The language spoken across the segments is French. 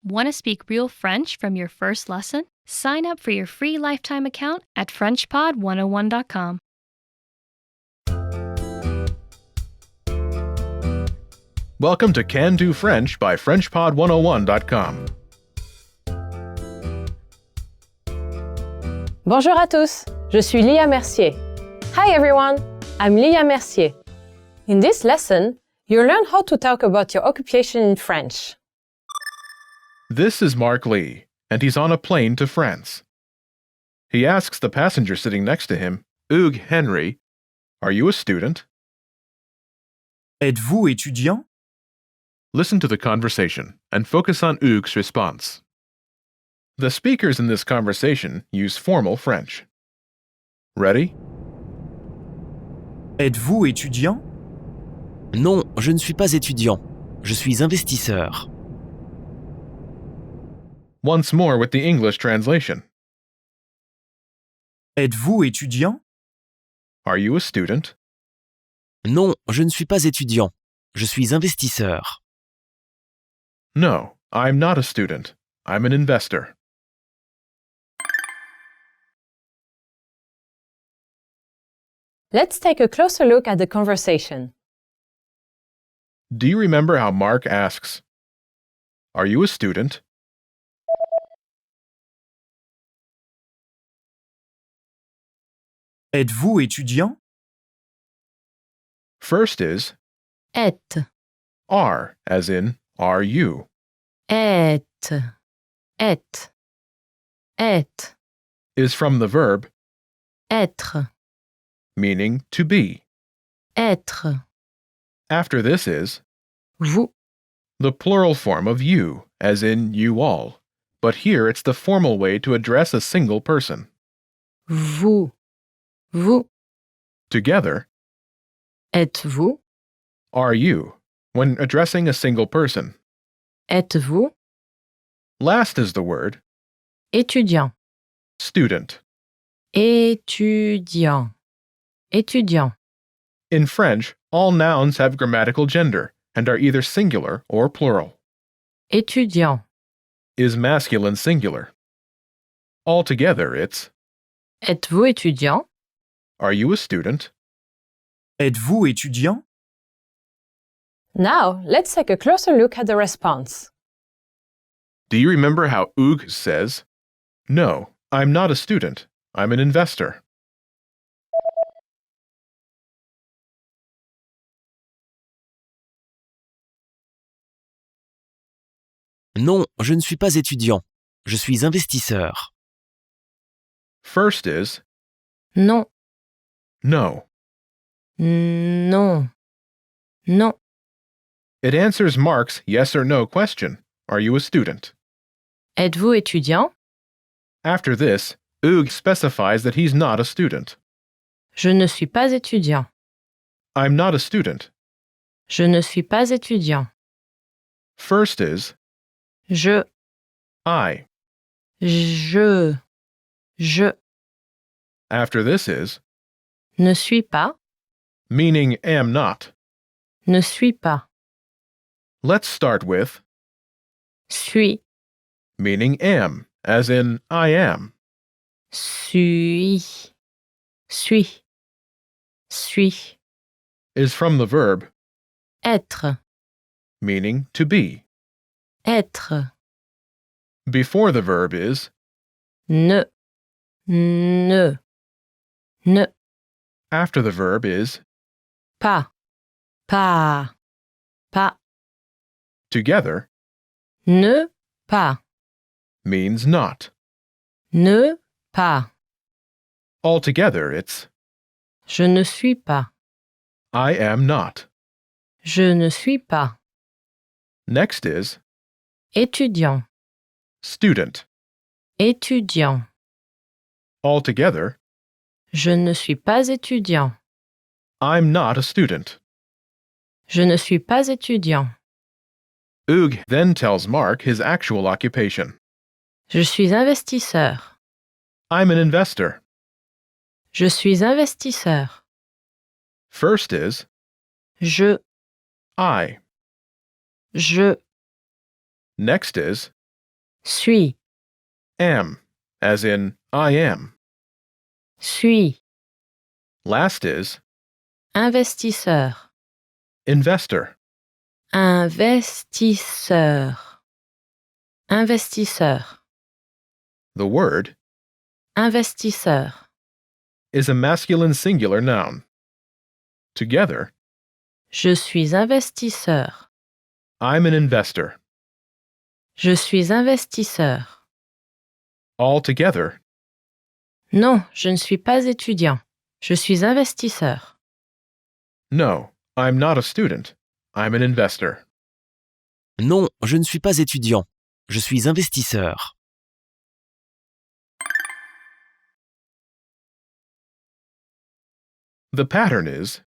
Want to speak real French from your first lesson? Sign up for your free lifetime account at FrenchPod101.com. Welcome to Can Do French by FrenchPod101.com. Bonjour à tous, je suis Lia Mercier. Hi everyone, I'm Lia Mercier. In this lesson, you'll learn how to talk about your occupation in French. This is Mark Lee, and he's on a plane to France. He asks the passenger sitting next to him, Hugues Henry, "Are you a student?" Êtes-vous étudiant? Listen to the conversation and focus on Hugues' response. The speakers in this conversation use formal French. Ready? Êtes-vous étudiant? Non, je ne suis pas étudiant. Je suis investisseur. Once more with the English translation. Êtes-vous étudiant? Are you a student? Non, je ne suis pas étudiant. Je suis investisseur. No, I'm not a student. I'm an investor. Let's take a closer look at the conversation. Do you remember how Mark asks, "Are you a student?" Êtes-vous étudiant? First is Être, are, as in, are you? être, être, être, Is from the verb, être, meaning to be. être. After this is Vous, the plural form of you, as in you all, but here it's the formal way to address a single person. vous, vous. Together, Êtes-vous, are you, when addressing a single person. êtes-vous, Last is the word étudiant, student. étudiant, étudiant. In French, all nouns have grammatical gender and are either singular or plural. Étudiant, Is masculine singular. Altogether, it's êtes-vous étudiant? are you a student? Êtes-vous étudiant? Now, let's take a closer look at the response. Do you remember how Hugues says, "No, I'm not a student. I'm an investor"? Non, je ne suis pas étudiant. Je suis investisseur. First is Non, no. non, non. It answers Mark's yes or no question, "Are you a student?" Êtes-vous étudiant? After this, Hugues specifies that he's not a student. Je ne suis pas étudiant. I'm not a student. Je ne suis pas étudiant. First is Je, I. je After this is ne suis pas, meaning am not. ne suis pas. Let's start with Suis, meaning am, as in I am. suis, suis, suis. Is from the verb, Être, meaning to be. être. Before the verb is Ne, ne, ne. after the verb is Pas, pas, pas. together, Ne, pas, means not. ne, pas. Altogether, it's Je ne suis pas. I am not. Je ne suis pas. Next is Étudiant, student. étudiant. Altogether, Je ne suis pas étudiant. I'm not a student. Je ne suis pas étudiant. Hugues then tells Mark his actual occupation. Je suis investisseur. I'm an investor. Je suis investisseur. First is Je, I. je. Next is Suis. Am, as in I am. Suis. Last is Investisseur. investor. Investisseur. Investisseur. The word Investisseur. is a masculine singular noun. Together, Je suis investisseur. I'm an investor. Je suis investisseur. All together, Non, je ne suis pas étudiant. Je suis investisseur. no, I'm not a student. I'm an investor. Non, je ne suis pas étudiant. Je suis investisseur. The pattern is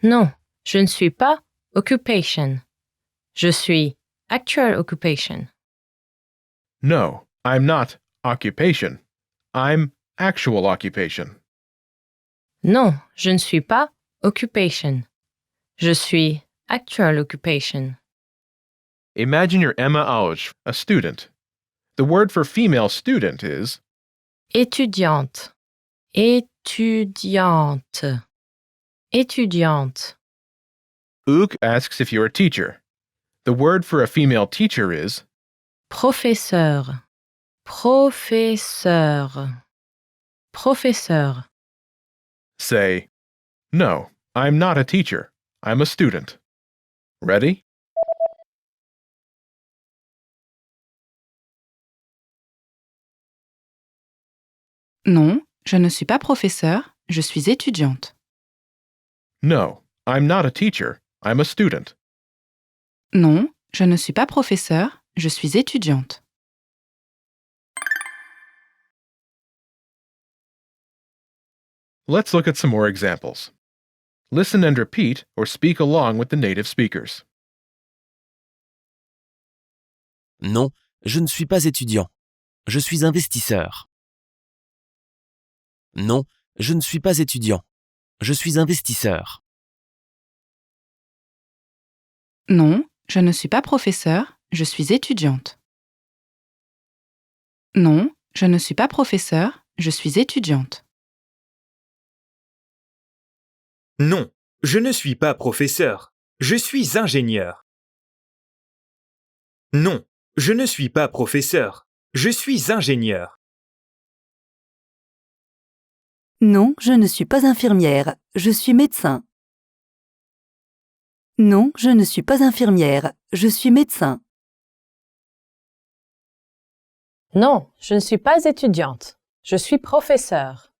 Non, je ne suis pas occupation. Je suis actual occupation. no, I'm not occupation. I'm actual occupation. Non, je ne suis pas occupation. Je suis actual occupation. Imagine you're Emma Auge, a student. The word for female student is Étudiante. Étudiante. Étudiante. Ook asks if you're a teacher. The word for a female teacher is Professeur. Professeur. Professeur. say, no, I'm not a teacher. I'm a student. Ready? Non, je ne suis pas professeur, je suis étudiante. No, I'm not a teacher. I'm a student. Non, je ne suis pas professeur, je suis étudiante. Let's look at some more examples. Listen and repeat or speak along with the native speakers. Non, je ne suis pas étudiant. Je suis investisseur. Non, je ne suis pas étudiant. Je suis investisseur. Non, je ne suis pas professeur, je suis étudiante. Non, je ne suis pas professeur, je suis étudiante. Non, je ne suis pas professeur. Je suis ingénieur. Non, je ne suis pas professeur. Je suis ingénieur. Non, je ne suis pas infirmière, je suis médecin. Non, je ne suis pas infirmière, je suis médecin. Non, je ne suis pas étudiante. Je suis professeur.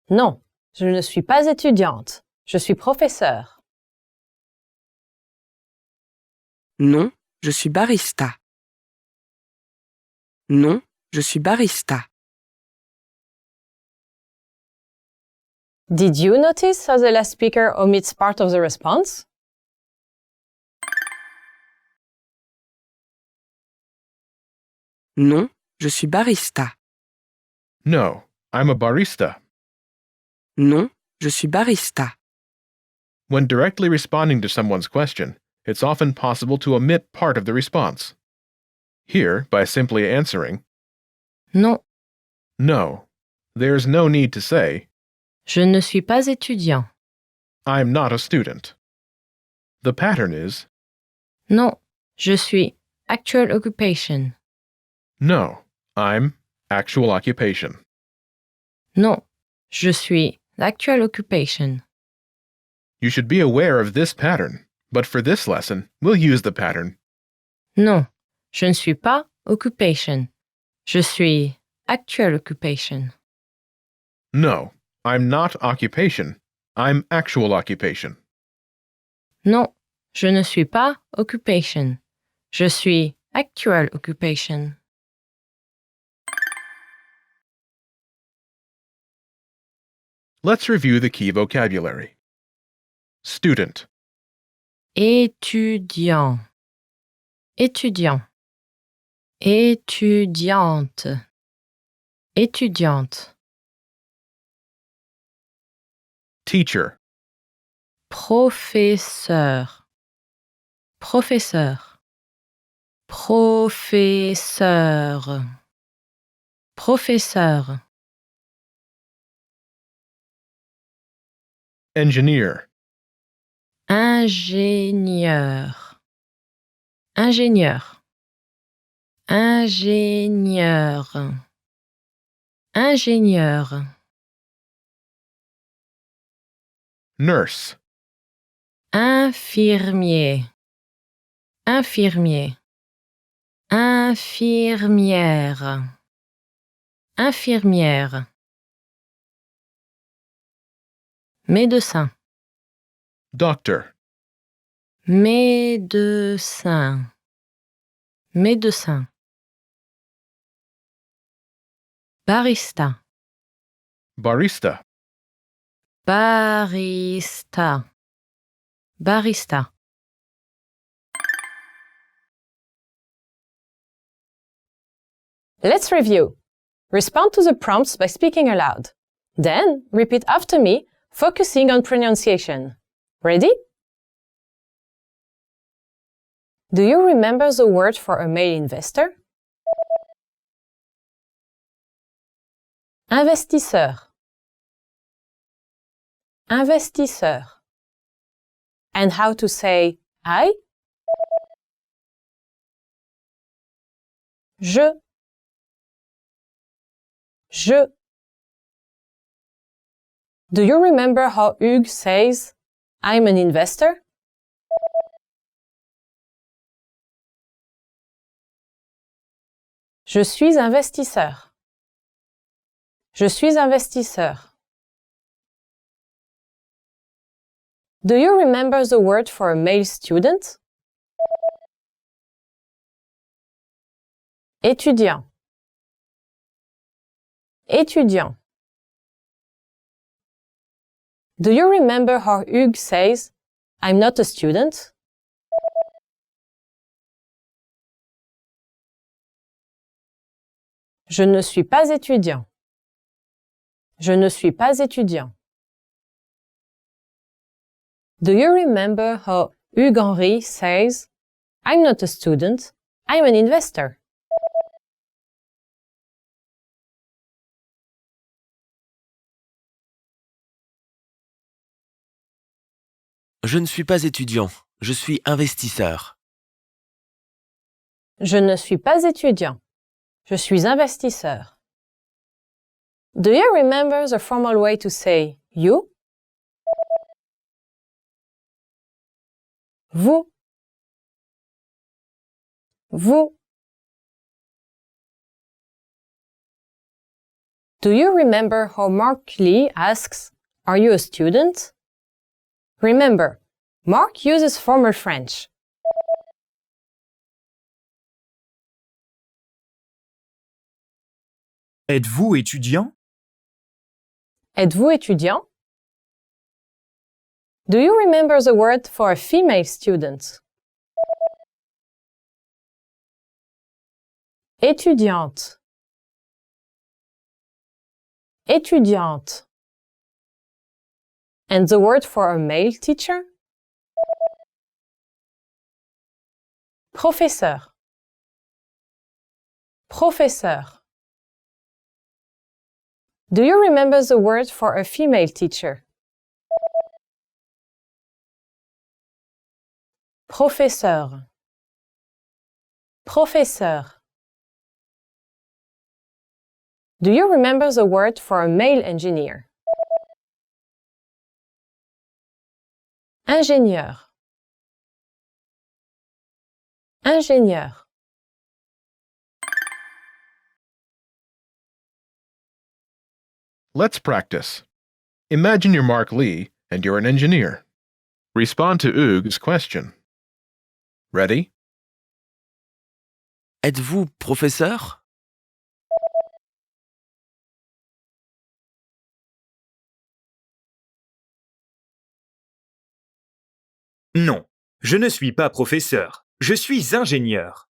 Non, je ne suis pas étudiante. Je suis professeur. Non, je suis barista. Non, je suis barista. Did you notice how the last speaker omits part of the response? Non, je suis barista. No, I'm a barista. Non, je suis barista. When directly responding to someone's question, it's often possible to omit part of the response. Here, by simply answering, Non, no, there's no need to say, je ne suis pas étudiant. I'm not a student. The pattern is, Non, je suis actual occupation. no, I'm actual occupation. Non, je suis actual occupation. You should be aware of this pattern, but for this lesson, we'll use the pattern. Non, je ne suis pas occupation. Je suis actual occupation. No, I'm not occupation. I'm actual occupation. Non, je ne suis pas occupation. Je suis actual occupation. Let's review the key vocabulary. Student, Étudiant. Étudiant. Étudiante. Étudiante. teacher, Professeur. Professeur. Professeur. Professeur. Engineer. Ingénieur. Ingénieur. Ingénieur. Ingénieur. Nurse. Infirmier. Infirmier. Infirmière. Infirmière. Médecin. Doctor. Médecin. Médecin. Barista. Barista. Barista. Barista. Let's review. Respond to the prompts by speaking aloud. Then, repeat after me, focusing on pronunciation. Ready? Do you remember the word for a male investor? Investisseur. Investisseur. And how to say I? Je. Je. Do you remember how Hugues says, I'm an investor? Je suis investisseur. Je suis investisseur. Do you remember the word for a male student? Étudiant. Étudiant. Do you remember how Hugues says, I'm not a student? Je ne suis pas étudiant. Je ne suis pas étudiant. Do you remember how Hugues Henry says, I'm not a student, I'm an investor? Je ne suis pas étudiant, je suis investisseur. Je ne suis pas étudiant. Je suis investisseur. Do you remember the formal way to say you? Vous. Vous. Do you remember how Mark Lee asks, Are you a student? Remember, Mark uses formal French. Êtes-vous étudiant? Êtes-vous étudiant? Do you remember the word for a female student? Étudiante. Étudiante. And the word for a male teacher? Professeur. Professeur. Do you remember the word for a female teacher? Professeur. Professeur. Do you remember the word for a male engineer? Ingénieur. Ingénieur. Let's practice. Imagine you're Mark Lee and you're an engineer. Respond to Hugues' question. Ready? Êtes-vous professeur? Non, je ne suis pas professeur. Je suis ingénieur.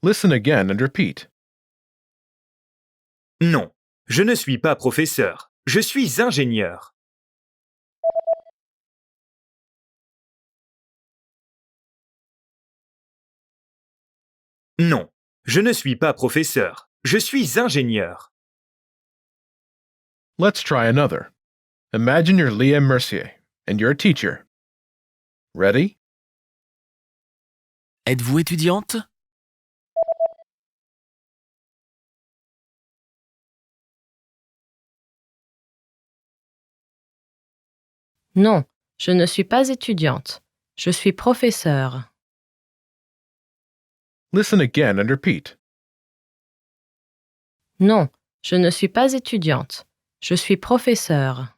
Listen again and repeat. Non, je ne suis pas professeur. Je suis ingénieur. Non, je ne suis pas professeur. Je suis ingénieur. Let's try another. Imagine you're Leah Mercier, and you're a teacher. Ready? Êtes-vous étudiante? Non, je ne suis pas étudiante. Je suis professeure. Listen again and repeat. Non, je ne suis pas étudiante. Je suis professeure.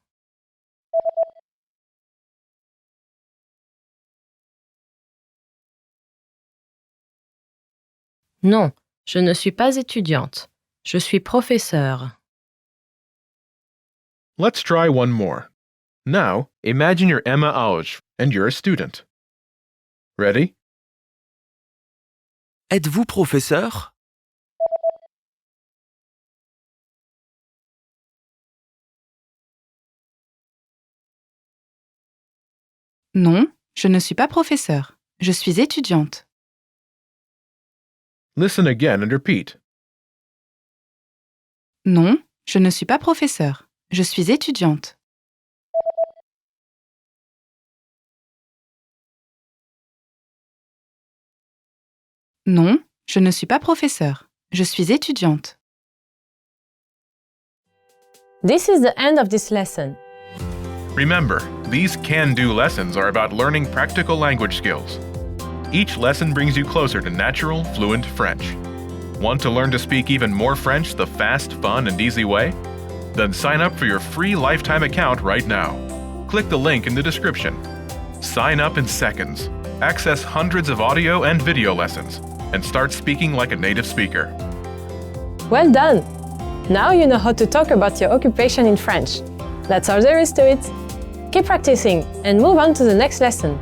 Non, je ne suis pas étudiante. Je suis professeure. Let's try one more. Now, imagine you're Emma Auge, and you're a student. Ready? Êtes-vous professeur? Non, je ne suis pas professeur. Je suis étudiante. Listen again and repeat. Non, je ne suis pas professeur. Je suis étudiante. Non, je ne suis pas professeur. Je suis étudiante. This is the end of this lesson. Remember, these can-do lessons are about learning practical language skills. Each lesson brings you closer to natural, fluent French. Want to learn to speak even more French the fast, fun, and easy way? Then sign up for your free lifetime account right now. Click the link in the description. Sign up in seconds. Access hundreds of audio and video lessons, and start speaking like a native speaker. Well done! Now you know how to talk about your occupation in French. That's all there is to it. Keep practicing and move on to the next lesson.